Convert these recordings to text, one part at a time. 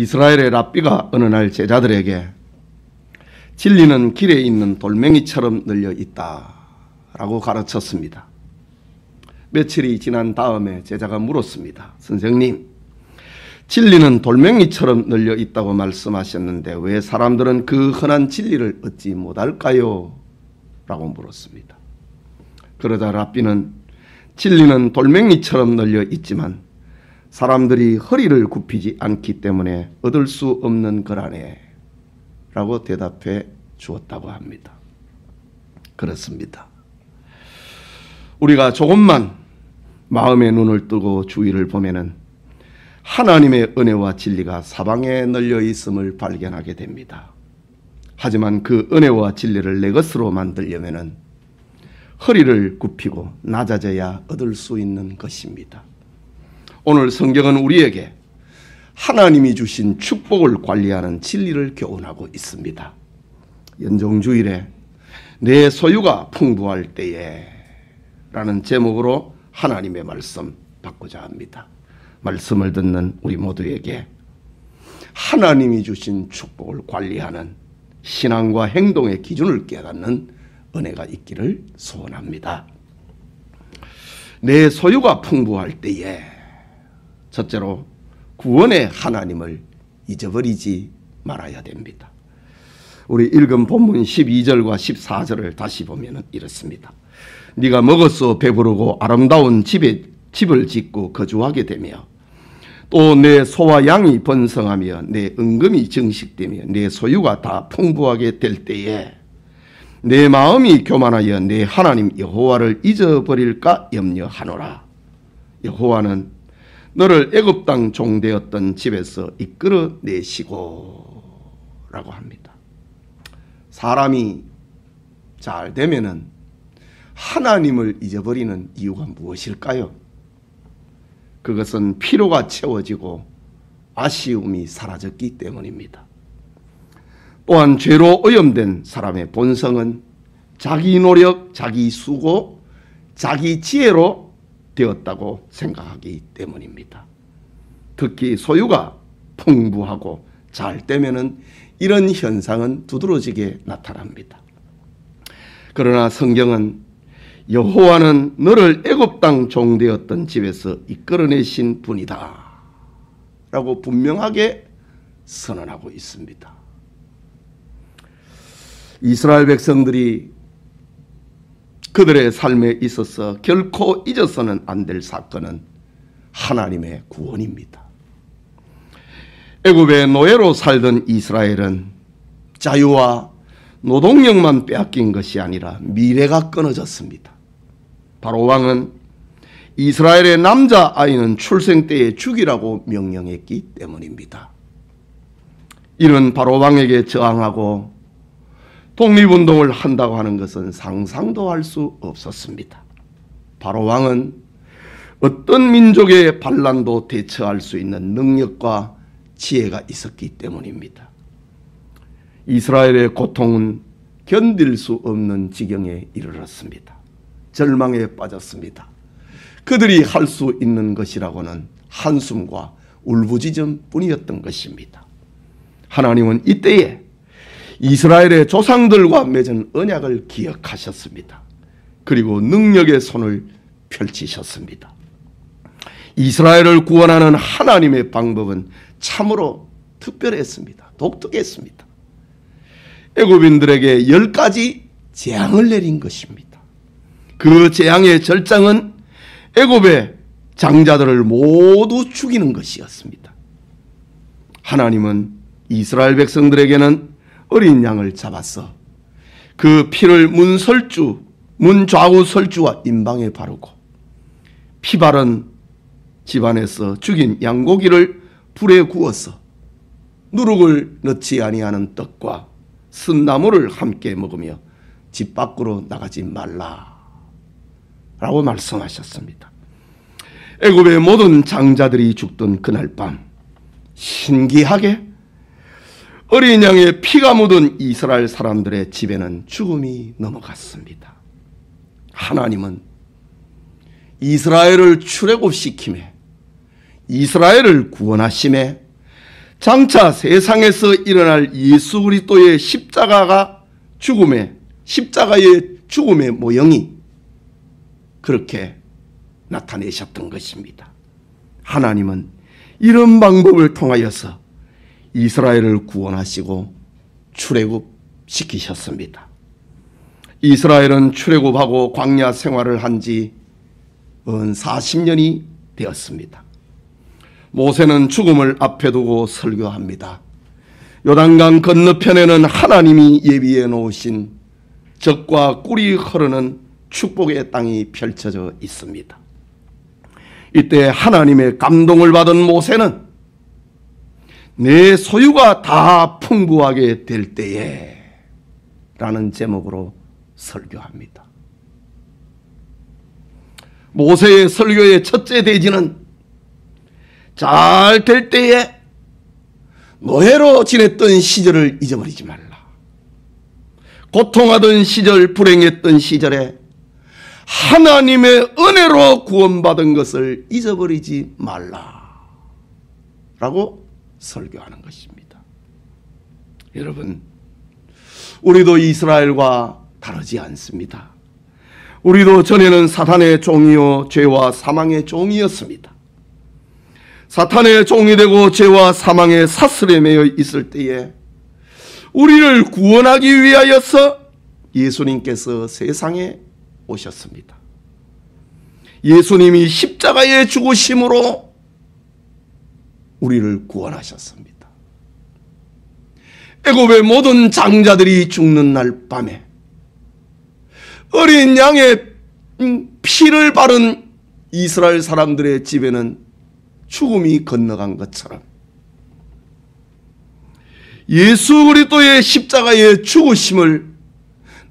이스라엘의 랍비가 어느 날 제자들에게 진리는 길에 있는 돌멩이처럼 널려 있다라고 가르쳤습니다. 며칠이 지난 다음에 제자가 물었습니다. 선생님, 진리는 돌멩이처럼 널려 있다고 말씀하셨는데 왜 사람들은 그 흔한 진리를 얻지 못할까요? 라고 물었습니다. 그러자 랍비는 진리는 돌멩이처럼 널려 있지만 사람들이 허리를 굽히지 않기 때문에 얻을 수 없는 거라네 라고 대답해 주었다고 합니다. 그렇습니다. 우리가 조금만 마음의 눈을 뜨고 주위를 보면은 하나님의 은혜와 진리가 사방에 널려 있음을 발견하게 됩니다. 하지만 그 은혜와 진리를 내 것으로 만들려면은 허리를 굽히고 낮아져야 얻을 수 있는 것입니다. 오늘 성경은 우리에게 하나님이 주신 축복을 관리하는 진리를 교훈하고 있습니다. 연정주일에 내 소유가 풍부할 때에 라는 제목으로 하나님의 말씀 받고자 합니다. 말씀을 듣는 우리 모두에게 하나님이 주신 축복을 관리하는 신앙과 행동의 기준을 깨닫는 은혜가 있기를 소원합니다. 내 소유가 풍부할 때에 첫째로 구원의 하나님을 잊어버리지 말아야 됩니다. 우리 읽은 본문 12절과 14절을 다시 보면 이렇습니다. 네가 먹어서 배부르고 아름다운 집을 짓고 거주하게 되며 또 내 소와 양이 번성하며 내 은금이 증식되며 내 소유가 다 풍부하게 될 때에 내 마음이 교만하여 내 하나님 여호와를 잊어버릴까 염려하노라. 여호와는 너를 애굽 땅 종되었던 집에서 이끌어내시고 라고 합니다. 사람이 잘 되면은 하나님을 잊어버리는 이유가 무엇일까요? 그것은 피로가 채워지고 아쉬움이 사라졌기 때문입니다. 또한 죄로 오염된 사람의 본성은 자기 노력, 자기 수고, 자기 지혜로 되었다고 생각하기 때문입니다. 특히 소유가 풍부하고 잘 되면은 이런 현상은 두드러지게 나타납니다. 그러나 성경은 여호와는 너를 애굽 땅 종되었던 집에서 이끌어내신 분이다 라고 분명하게 선언하고 있습니다. 이스라엘 백성들이 그들의 삶에 있어서 결코 잊어서는 안 될 사건은 하나님의 구원입니다. 애굽의 노예로 살던 이스라엘은 자유와 노동력만 빼앗긴 것이 아니라 미래가 끊어졌습니다. 바로 왕은 이스라엘의 남자아이는 출생 때에 죽이라고 명령했기 때문입니다. 이는 바로 왕에게 저항하고 독립운동을 한다고 하는 것은 상상도 할 수 없었습니다. 바로 왕은 어떤 민족의 반란도 대처할 수 있는 능력과 지혜가 있었기 때문입니다. 이스라엘의 고통은 견딜 수 없는 지경에 이르렀습니다. 절망에 빠졌습니다. 그들이 할 수 있는 것이라고는 한숨과 울부짖음 뿐이었던 것입니다. 하나님은 이때에 이스라엘의 조상들과 맺은 언약을 기억하셨습니다. 그리고 능력의 손을 펼치셨습니다. 이스라엘을 구원하는 하나님의 방법은 참으로 특별했습니다. 독특했습니다. 애굽인들에게 10가지 재앙을 내린 것입니다. 그 재앙의 절장은 애굽의 장자들을 모두 죽이는 것이었습니다. 하나님은 이스라엘 백성들에게는 어린 양을 잡아서 그 피를 문 좌우 설주와 임방에 바르고 피 바른 집안에서 죽인 양고기를 불에 구워서 누룩을 넣지 아니하는 떡과 쓴나물을 함께 먹으며 집 밖으로 나가지 말라 라고 말씀하셨습니다. 애굽의 모든 장자들이 죽던 그날 밤 신기하게 어린 양의 피가 묻은 이스라엘 사람들의 집에는 죽음이 넘어갔습니다. 하나님은 이스라엘을 출애굽시킴에 이스라엘을 구원하심에 장차 세상에서 일어날 예수 그리스도의 십자가의 죽음의 모형이 그렇게 나타내셨던 것입니다. 하나님은 이런 방법을 통하여서 이스라엘을 구원하시고 출애굽시키셨습니다. 이스라엘은 출애굽하고 광야 생활을 한 지 40년이 되었습니다. 모세는 죽음을 앞에 두고 설교합니다. 요단강 건너편에는 하나님이 예비해 놓으신 젖과 꿀이 흐르는 축복의 땅이 펼쳐져 있습니다. 이때 하나님의 감동을 받은 모세는 내 소유가 다 풍부하게 될 때에 라는 제목으로 설교합니다. 모세의 설교의 첫째 대지는 잘 될 때에 노예로 지냈던 시절을 잊어버리지 말라. 고통하던 시절, 불행했던 시절에 하나님의 은혜로 구원받은 것을 잊어버리지 말라 라고 설교하는 것입니다. 여러분, 우리도 이스라엘과 다르지 않습니다. 우리도 전에는 사탄의 종이요 죄와 사망의 종이었습니다. 사탄의 종이 되고 죄와 사망의 사슬에 매여 있을 때에 우리를 구원하기 위하여서 예수님께서 세상에 오셨습니다. 예수님이 십자가에 죽으심으로 우리를 구원하셨습니다. 애굽의 모든 장자들이 죽는 날 밤에 어린 양의 피를 바른 이스라엘 사람들의 집에는 죽음이 건너간 것처럼 예수 그리스도의 십자가의 죽으심을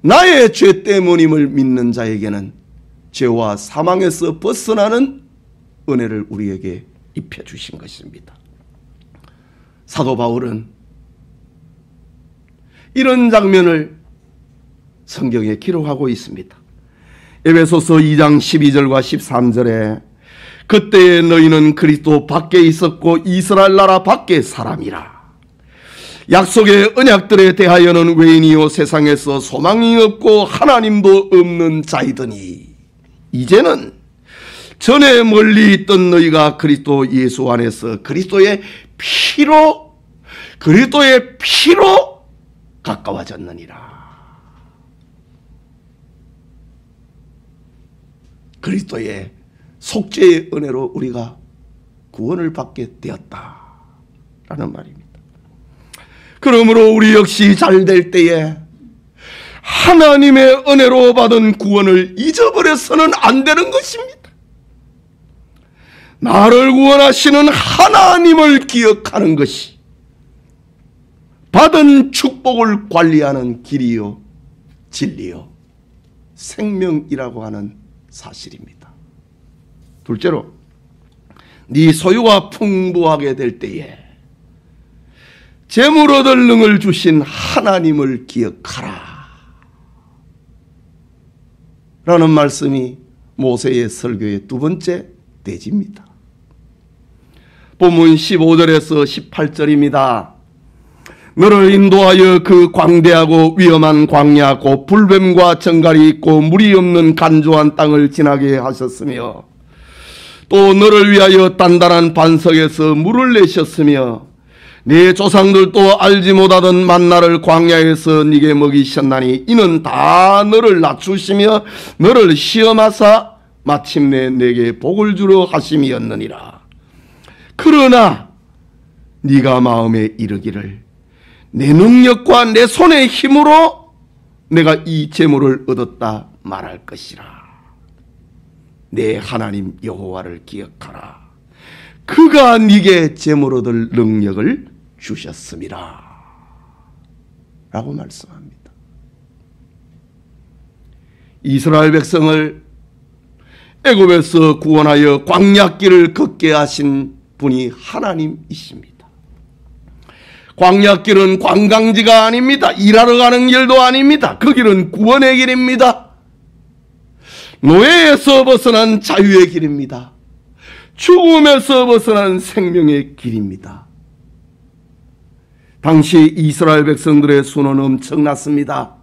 나의 죄 때문임을 믿는 자에게는 죄와 사망에서 벗어나는 은혜를 우리에게 입혀주신 것입니다. 사도 바울은 이런 장면을 성경에 기록하고 있습니다. 에베소서 2장 12절과 13절에 그때에 너희는 그리스도 밖에 있었고 이스라엘 나라 밖의 사람이라. 약속의 언약들에 대하여는 외인이요 세상에서 소망이 없고 하나님도 없는 자이더니 이제는 전에 멀리 있던 너희가 그리스도 예수 안에서 그리스도의 피로 가까워졌느니라. 그리스도의 속죄의 은혜로 우리가 구원을 받게 되었다라는 말입니다. 그러므로 우리 역시 잘 될 때에 하나님의 은혜로 받은 구원을 잊어버려서는 안 되는 것입니다. 나를 구원하시는 하나님을 기억하는 것이 받은 축복을 관리하는 길이요 진리요 생명이라고 하는 사실입니다. 둘째로, 네 소유가 풍부하게 될 때에 재물 얻을 능을 주신 하나님을 기억하라 라는 말씀이 모세의 설교의 두 번째 대지입니다. 본문 15절에서 18절입니다. 너를 인도하여 그 광대하고 위험한 광야 곧 불뱀과 정갈이 있고 물이 없는 간조한 땅을 지나게 하셨으며 또 너를 위하여 단단한 반석에서 물을 내셨으며 네 조상들도 알지 못하던 만나를 광야에서 네게 먹이셨나니 이는 다 너를 낮추시며 너를 시험하사 마침내 내게 복을 주려 하심이었느니라. 그러나 네가 마음에 이르기를 내 능력과 내 손의 힘으로 내가 이 재물을 얻었다 말할 것이라. 내 하나님 여호와를 기억하라. 그가 네게 재물 얻을 능력을 주셨음이라 라고 말씀합니다. 이스라엘 백성을 애굽에서 구원하여 광야길을 걷게 하신 분이 하나님이십니다. 광야길은 관광지가 아닙니다. 일하러 가는 길도 아닙니다. 그 길은 구원의 길입니다. 노예에서 벗어난 자유의 길입니다. 죽음에서 벗어난 생명의 길입니다. 당시 이스라엘 백성들의 수는 엄청났습니다.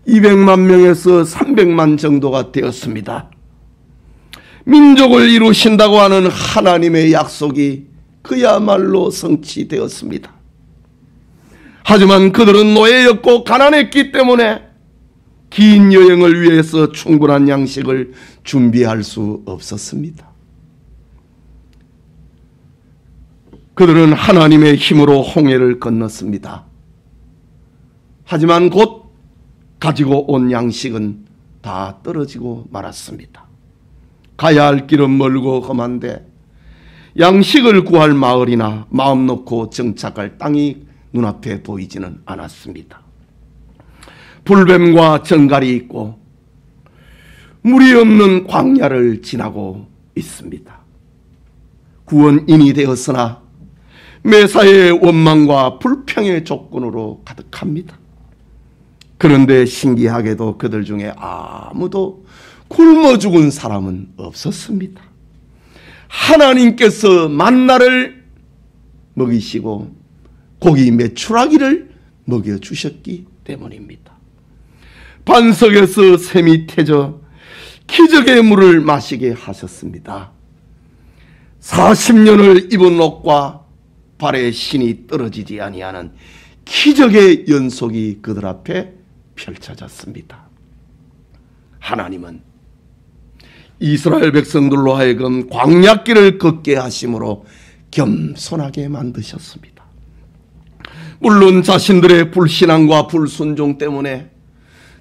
200만 명에서 300만 정도가 되었습니다. 민족을 이루신다고 하는 하나님의 약속이 그야말로 성취되었습니다. 하지만 그들은 노예였고 가난했기 때문에 긴 여행을 위해서 충분한 양식을 준비할 수 없었습니다. 그들은 하나님의 힘으로 홍해를 건넜습니다. 하지만 곧 가지고 온 양식은 다 떨어지고 말았습니다. 가야 할 길은 멀고 험한데 양식을 구할 마을이나 마음 놓고 정착할 땅이 눈앞에 보이지는 않았습니다. 불뱀과 정갈이 있고 물이 없는 광야를 지나고 있습니다. 구원인이 되었으나 매사의 원망과 불평의 조건으로 가득합니다. 그런데 신기하게도 그들 중에 아무도 굶어 죽은 사람은 없었습니다. 하나님께서 만나를 먹이시고 고기 메추라기를 먹여주셨기 때문입니다. 반석에서 샘이 태져 기적의 물을 마시게 하셨습니다. 40년을 입은 옷과 발에 신이 떨어지지 아니하는 기적의 연속이 그들 앞에 펼쳐졌습니다. 하나님은 이스라엘 백성들로 하여금 광야길을 걷게 하심으로 겸손하게 만드셨습니다. 물론 자신들의 불신앙과 불순종 때문에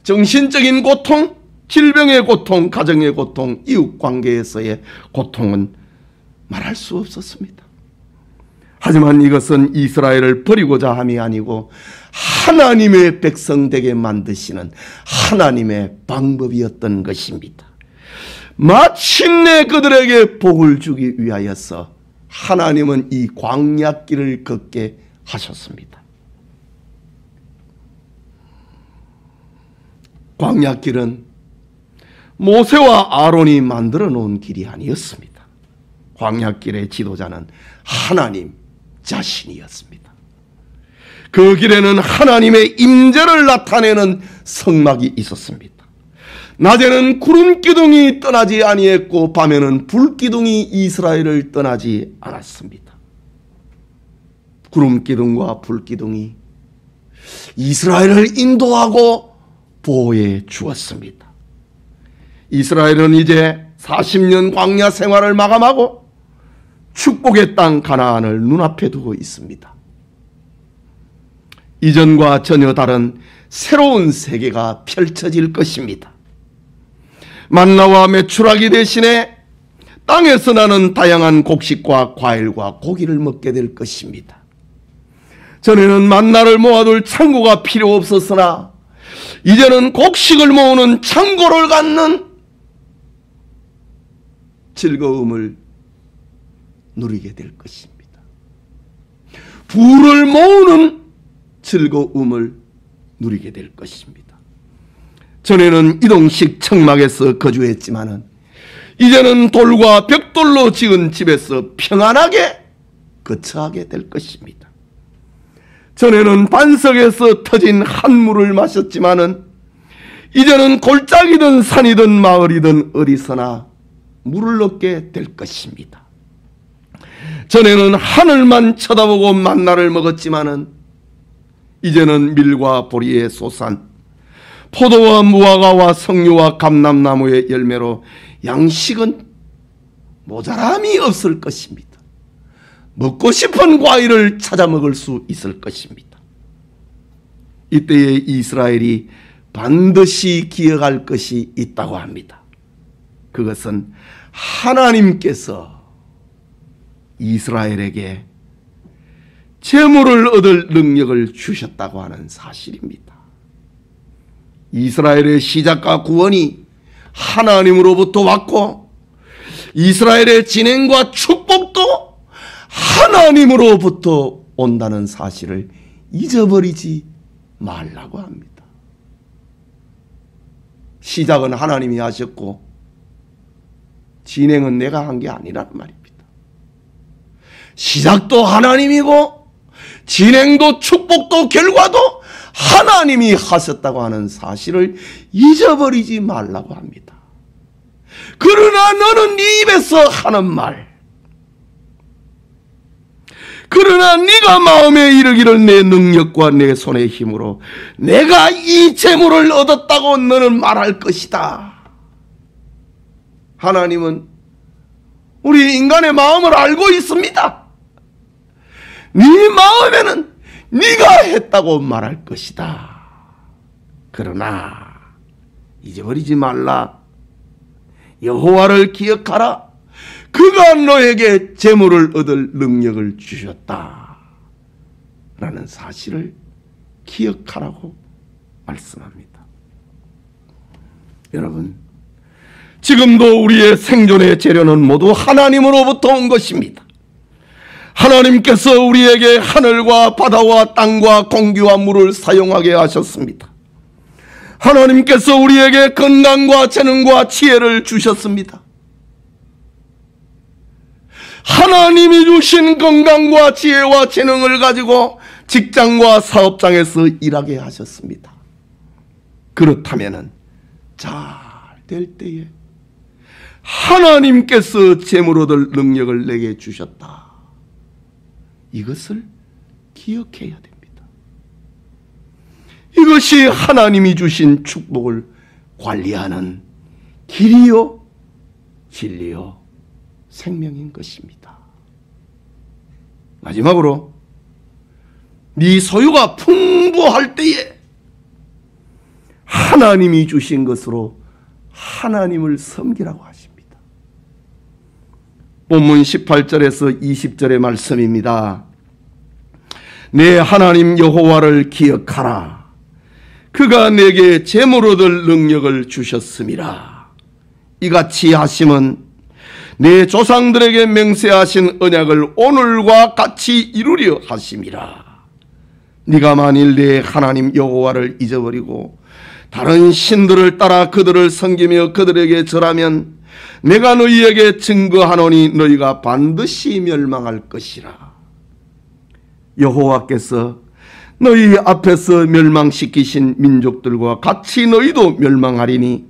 정신적인 고통, 질병의 고통, 가정의 고통, 이웃관계에서의 고통은 말할 수 없었습니다. 하지만 이것은 이스라엘을 버리고자 함이 아니고 하나님의 백성 되게 만드시는 하나님의 방법이었던 것입니다. 마침내 그들에게 복을 주기 위하여서 하나님은 이 광야길을 걷게 하셨습니다. 광야길은 모세와 아론이 만들어 놓은 길이 아니었습니다. 광야길의 지도자는 하나님 자신이었습니다. 그 길에는 하나님의 임재를 나타내는 성막이 있었습니다. 낮에는 구름 기둥이 떠나지 아니했고 밤에는 불 기둥이 이스라엘을 떠나지 않았습니다. 구름 기둥과 불 기둥이 이스라엘을 인도하고 보호해 주었습니다. 이스라엘은 이제 40년 광야 생활을 마감하고 축복의 땅 가나안을 눈앞에 두고 있습니다. 이전과 전혀 다른 새로운 세계가 펼쳐질 것입니다. 만나와 메추라기 대신에 땅에서 나는 다양한 곡식과 과일과 고기를 먹게 될 것입니다. 전에는 만나를 모아둘 창고가 필요 없었으나 이제는 곡식을 모으는 창고를 갖는 즐거움을 누리게 될 것입니다. 부를 모으는 즐거움을 누리게 될 것입니다. 전에는 이동식 청막에서 거주했지만은 이제는 돌과 벽돌로 지은 집에서 평안하게 거처하게 될 것입니다. 전에는 반석에서 터진 한물을 마셨지만은 이제는 골짜기든 산이든 마을이든 어디서나 물을 얻게 될 것입니다. 전에는 하늘만 쳐다보고 만나를 먹었지만은 이제는 밀과 보리의 소산, 포도와 무화과와 석류와 감람나무의 열매로 양식은 모자람이 없을 것입니다. 먹고 싶은 과일을 찾아 먹을 수 있을 것입니다. 이때에 이스라엘이 반드시 기억할 것이 있다고 합니다. 그것은 하나님께서 이스라엘에게 재물을 얻을 능력을 주셨다고 하는 사실입니다. 이스라엘의 시작과 구원이 하나님으로부터 왔고 이스라엘의 진행과 축복도 하나님으로부터 온다는 사실을 잊어버리지 말라고 합니다. 시작은 하나님이 하셨고 진행은 내가 한 게 아니란 말입니다. 시작도 하나님이고 진행도 축복도 결과도 하나님이 하셨다고 하는 사실을 잊어버리지 말라고 합니다. 그러나 너는 네 입에서 하는 말, 그러나 네가 마음에 이르기를 내 능력과 내 손의 힘으로 내가 이 재물을 얻었다고 너는 말할 것이다. 하나님은 우리 인간의 마음을 알고 있습니다. 네 마음에는 네가 했다고 말할 것이다. 그러나 잊어버리지 말라. 여호와를 기억하라. 그가 너에게 재물을 얻을 능력을 주셨다. 라는 사실을 기억하라고 말씀합니다. 여러분, 지금도 우리의 생존의 재료는 모두 하나님으로부터 온 것입니다. 하나님께서 우리에게 하늘과 바다와 땅과 공기와 물을 사용하게 하셨습니다. 하나님께서 우리에게 건강과 재능과 지혜를 주셨습니다. 하나님이 주신 건강과 지혜와 재능을 가지고 직장과 사업장에서 일하게 하셨습니다. 그렇다면 잘 될 때에 하나님께서 재물 얻을 능력을 내게 주셨다. 이것을 기억해야 됩니다. 이것이 하나님이 주신 축복을 관리하는 길이요 진리요 생명인 것입니다. 마지막으로 네 소유가 풍부할 때에 하나님이 주신 것으로 하나님을 섬기라고 하십니다. 본문 18절에서 20절의 말씀입니다. 내 하나님 여호와를 기억하라. 그가 내게 재물 얻을 능력을 주셨음이라. 이같이 하심은 내 조상들에게 맹세하신 언약을 오늘과 같이 이루려 하심이라. 네가 만일 내 하나님 여호와를 잊어버리고 다른 신들을 따라 그들을 섬기며 그들에게 절하면 내가 너희에게 증거하노니 너희가 반드시 멸망할 것이라. 여호와께서 너희 앞에서 멸망시키신 민족들과 같이 너희도 멸망하리니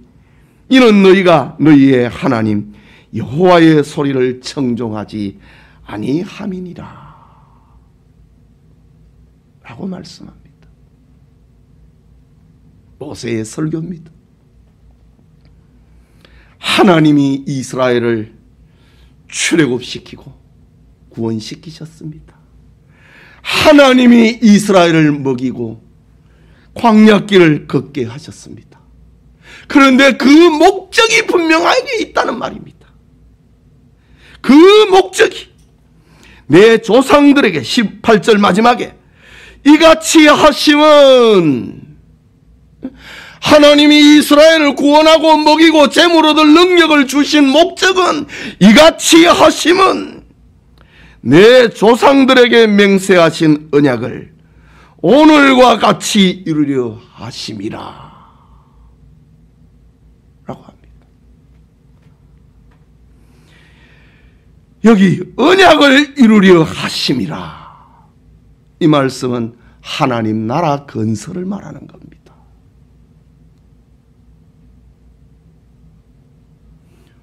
이는 너희가 너희의 하나님 여호와의 소리를 청종하지 아니함이니라 라고 말씀합니다. 모세의 설교입니다. 하나님이 이스라엘을 출애굽시키고 구원시키셨습니다. 하나님이 이스라엘을 먹이고 광야길을 걷게 하셨습니다. 그런데 그 목적이 분명하게 있다는 말입니다. 그 목적이 내 조상들에게 18절 마지막에 이같이 하심은 하나님이 이스라엘을 구원하고 먹이고 재물 얻을 능력을 주신 목적은 이같이 하심은 내 조상들에게 맹세하신 언약을 오늘과 같이 이루려 하심이라 라고 합니다. 여기 언약을 이루려 하심이라, 이 말씀은 하나님 나라 건설을 말하는 겁니다.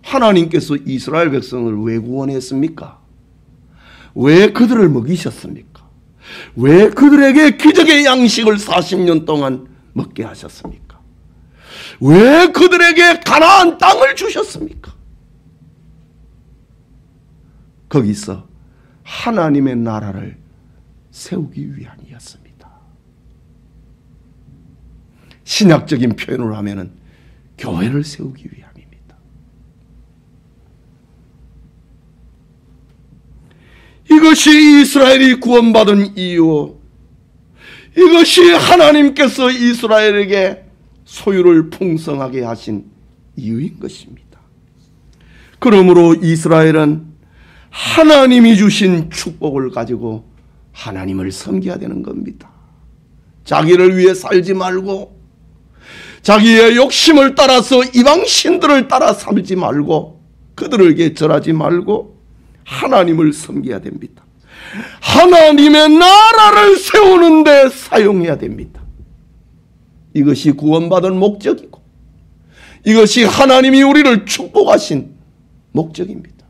하나님께서 이스라엘 백성을 왜 구원했습니까? 왜 그들을 먹이셨습니까? 왜 그들에게 기적의 양식을 40년 동안 먹게 하셨습니까? 왜 그들에게 가나안 땅을 주셨습니까? 거기서 하나님의 나라를 세우기 위함이었습니다. 신약적인 표현을 하면은 교회를 세우기 위함입니다. 이것이 이스라엘이 구원받은 이유, 이것이 하나님께서 이스라엘에게 소유를 풍성하게 하신 이유인 것입니다. 그러므로 이스라엘은 하나님이 주신 축복을 가지고 하나님을 섬겨야 되는 겁니다. 자기를 위해 살지 말고, 자기의 욕심을 따라서 이방 신들을 따라 살지 말고, 그들에게 절하지 말고 하나님을 섬겨야 됩니다. 하나님의 나라를 세우는 데 사용해야 됩니다. 이것이 구원받은 목적이고 이것이 하나님이 우리를 축복하신 목적입니다.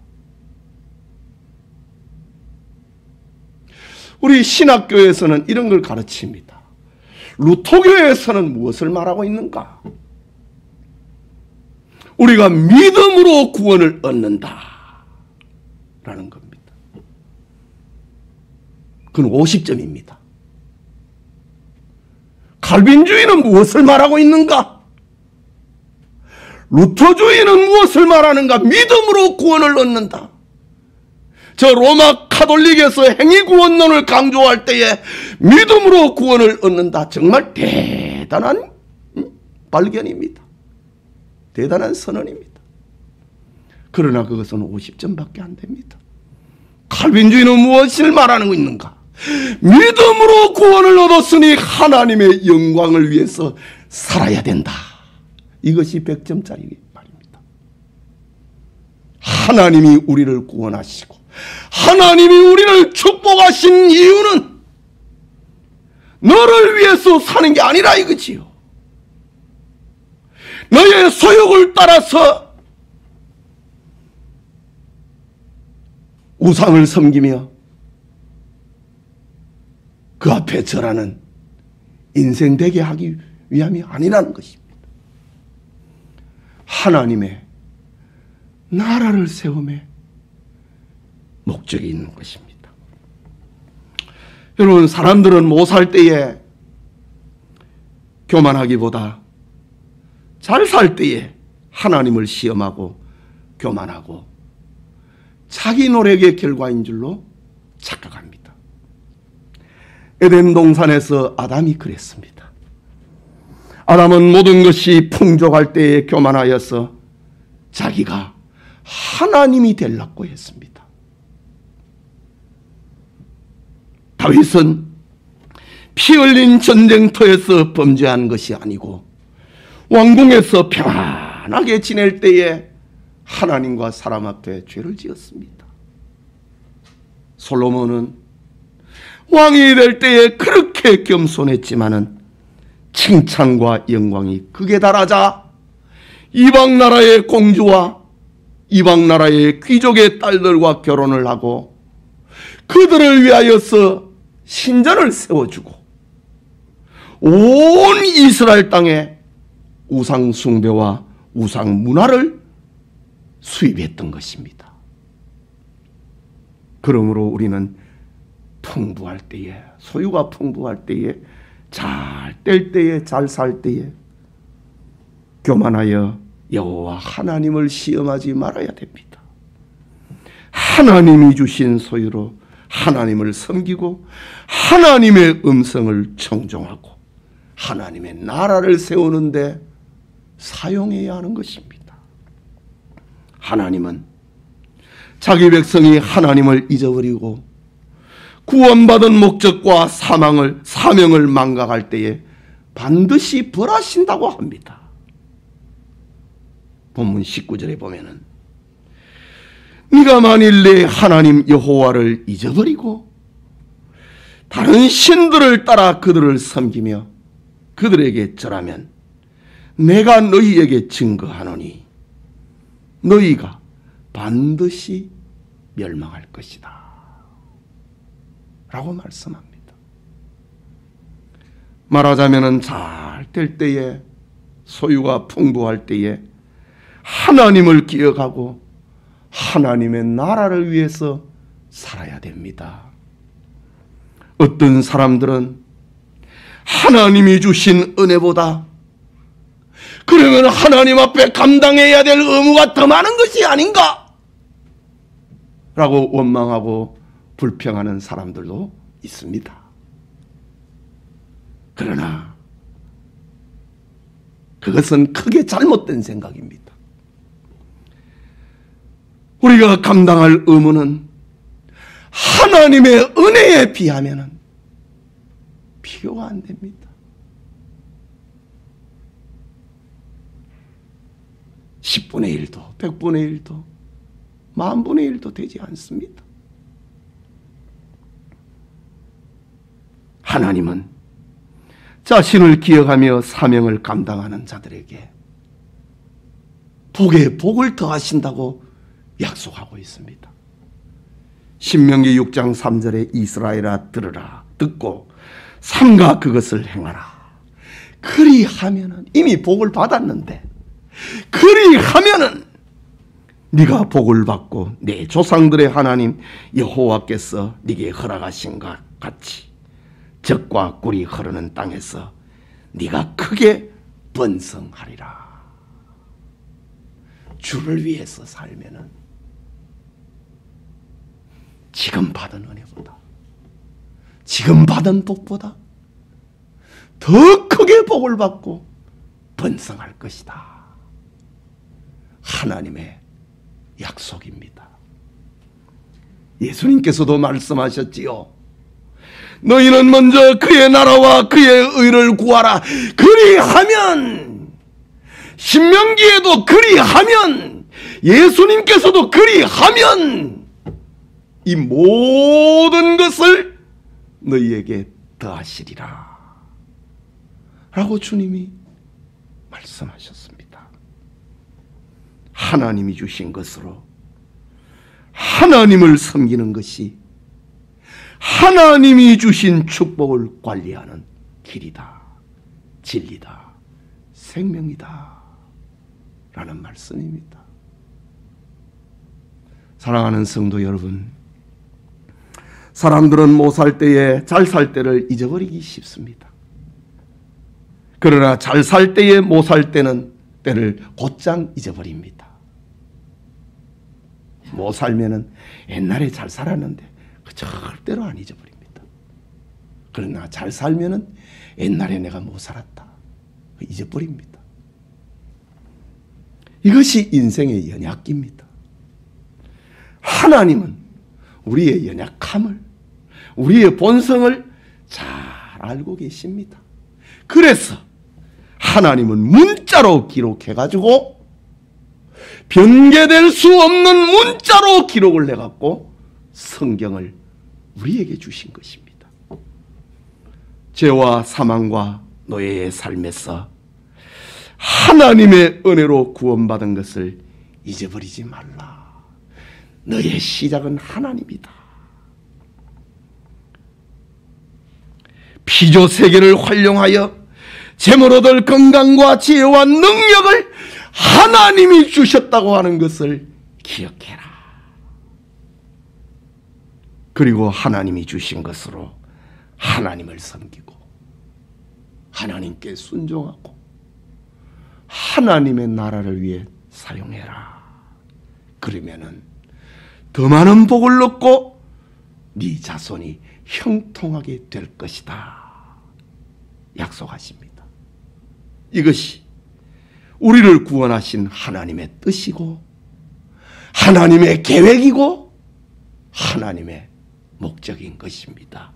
우리 신학교에서는 이런 걸 가르칩니다. 루터교에서는 무엇을 말하고 있는가? 우리가 믿음으로 구원을 얻는다 라는 겁니다. 그건 50점입니다. 칼빈주의는 무엇을 말하고 있는가? 루터주의는 무엇을 말하는가? 믿음으로 구원을 얻는다. 저 로마 카톨릭에서 행위구원론을 강조할 때에 믿음으로 구원을 얻는다. 정말 대단한 발견입니다. 대단한 선언입니다. 그러나 그것은 50점밖에 안 됩니다. 칼빈주의는 무엇을 말하는 있는가? 믿음으로 구원을 얻었으니 하나님의 영광을 위해서 살아야 된다. 이것이 100점짜리 말입니다. 하나님이 우리를 구원하시고 하나님이 우리를 축복하신 이유는 너를 위해서 사는 게 아니라 이거지요. 너의 소욕을 따라서 우상을 섬기며 그 앞에 절하는 인생 되게 하기 위함이 아니라는 것입니다. 하나님의 나라를 세움에 목적이 있는 것입니다. 여러분, 사람들은 못 살 때에 교만하기보다 잘 살 때에 하나님을 시험하고 교만하고 자기 노력의 결과인 줄로 착각합니다. 에덴 동산에서 아담이 그랬습니다. 아담은 모든 것이 풍족할 때에 교만하여서 자기가 하나님이 되려고 했습니다. 다윗은 피 흘린 전쟁터에서 범죄한 것이 아니고 왕궁에서 평안하게 지낼 때에 하나님과 사람 앞에 죄를 지었습니다. 솔로몬은 왕이 될 때에 그렇게 겸손했지만은 칭찬과 영광이 극에 달하자 이방 나라의 공주와 이방 나라의 귀족의 딸들과 결혼을 하고 그들을 위하여서 신전을 세워주고 온 이스라엘 땅에 우상 숭배와 우상 문화를 수입했던 것입니다. 그러므로 우리는 풍부할 때에, 소유가 풍부할 때에, 잘 뗄 때에, 잘 살 때에 교만하여 여호와 하나님을 시험하지 말아야 됩니다. 하나님이 주신 소유로 하나님을 섬기고 하나님의 음성을 청종하고 하나님의 나라를 세우는데 사용해야 하는 것입니다. 하나님은 자기 백성이 하나님을 잊어버리고 구원받은 목적과 사명을 망각할 때에 반드시 벌하신다고 합니다. 본문 19절에 보면은 네가 만일 내 하나님 여호와를 잊어버리고 다른 신들을 따라 그들을 섬기며 그들에게 절하면 내가 너희에게 증거하노니 너희가 반드시 멸망할 것이다 라고 말씀합니다. 말하자면 잘 될 때에, 소유가 풍부할 때에 하나님을 기억하고 하나님의 나라를 위해서 살아야 됩니다. 어떤 사람들은 하나님이 주신 은혜보다 그러면 하나님 앞에 감당해야 될 의무가 더 많은 것이 아닌가? 라고 원망하고 불평하는 사람들도 있습니다. 그러나 그것은 크게 잘못된 생각입니다. 우리가 감당할 의무는 하나님의 은혜에 비하면 비교가 안 됩니다. 10분의 1도, 100분의 1도, 10,000분의 1도 되지 않습니다. 하나님은 자신을 기억하며 사명을 감당하는 자들에게 복에 복을 더하신다고 약속하고 있습니다. 신명기 6장 3절에 이스라엘아 들으라, 듣고 삼가 그것을 행하라. 그리하면은, 이미 복을 받았는데 그리하면은 네가 복을 받고 내 조상들의 하나님 여호와께서 네게 허락하신 것 같이 젖과 꿀이 흐르는 땅에서 네가 크게 번성하리라. 주를 위해서 살면은 지금 받은 은혜보다, 지금 받은 복보다 더 크게 복을 받고 번성할 것이다. 하나님의 약속입니다. 예수님께서도 말씀하셨지요. 너희는 먼저 그의 나라와 그의 의를 구하라. 그리하면, 신명기에도 그리하면, 예수님께서도 그리하면 이 모든 것을 너희에게 더하시리라 라고 주님이 말씀하셨습니다. 하나님이 주신 것으로 하나님을 섬기는 것이 하나님이 주신 축복을 관리하는 길이다, 진리다, 생명이다 라는 말씀입니다. 사랑하는 성도 여러분, 사람들은 못 살 때에 잘 살 때를 잊어버리기 쉽습니다. 그러나 잘 살 때에 못 살 때는 때를 곧장 잊어버립니다. 못 살면은 옛날에 잘 살았는데 절대로 안 잊어버립니다. 그러나 잘 살면은 옛날에 내가 못 살았다 잊어버립니다. 이것이 인생의 연약기입니다. 하나님은 우리의 연약함을, 우리의 본성을 잘 알고 계십니다. 그래서 하나님은 문자로 기록해가지고 변개될 수 없는 문자로 기록을 해갖고 성경을 우리에게 주신 것입니다. 죄와 사망과 노예의 삶에서 하나님의 은혜로 구원받은 것을 잊어버리지 말라. 너의 시작은 하나님이다. 피조 세계를 활용하여 재물 얻을 건강과 지혜와 능력을 하나님이 주셨다고 하는 것을 기억해라. 그리고 하나님이 주신 것으로 하나님을 섬기고 하나님께 순종하고 하나님의 나라를 위해 사용해라. 그러면은 더 많은 복을 얻고 네 자손이 형통하게 될 것이다 약속하십니다. 이것이 우리를 구원하신 하나님의 뜻이고 하나님의 계획이고 하나님의 목적인 것입니다.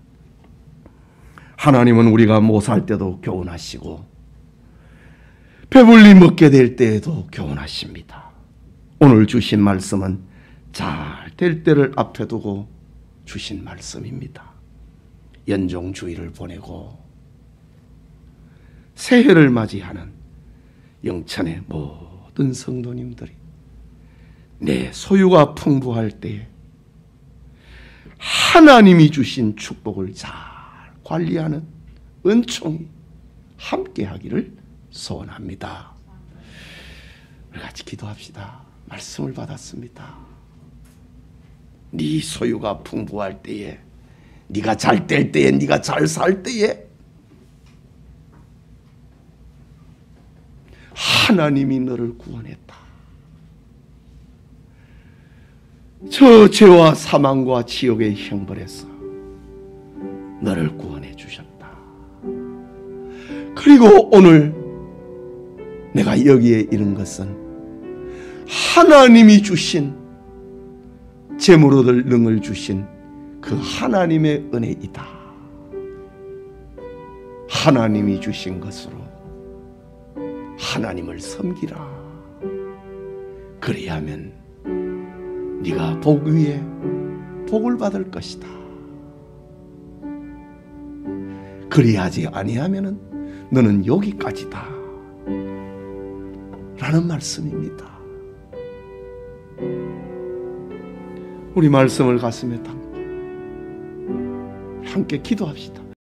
하나님은 우리가 못 살 때도 교훈하시고 배불리 먹게 될 때에도 교훈하십니다. 오늘 주신 말씀은 잘 될 때를 앞에 두고 주신 말씀입니다. 연종주의를 보내고 새해를 맞이하는 영천의 모든 성도님들이 내 소유가 풍부할 때에 하나님이 주신 축복을 잘 관리하는 은총이 함께하기를 소원합니다. 우리 같이 기도합시다. 말씀을 받았습니다. 네 소유가 풍부할 때에, 네가 잘 될 때에, 네가 잘 살 때에 하나님이 너를 구원했다. 저 죄와 사망과 지옥의 형벌에서 너를 구원해 주셨다. 그리고 오늘 내가 여기에 이른 것은 하나님이 주신 재물 얻을 능을 주신 그 하나님의 은혜이다. 하나님이 주신 것으로 하나님을 섬기라. 그래야면 네가 복 위에 복을 받을 것이다. 그리하지 아니하면은 너는 여기까지다 라는 말씀입니다. 우리 말씀을 가슴에 담고 함께 기도합시다.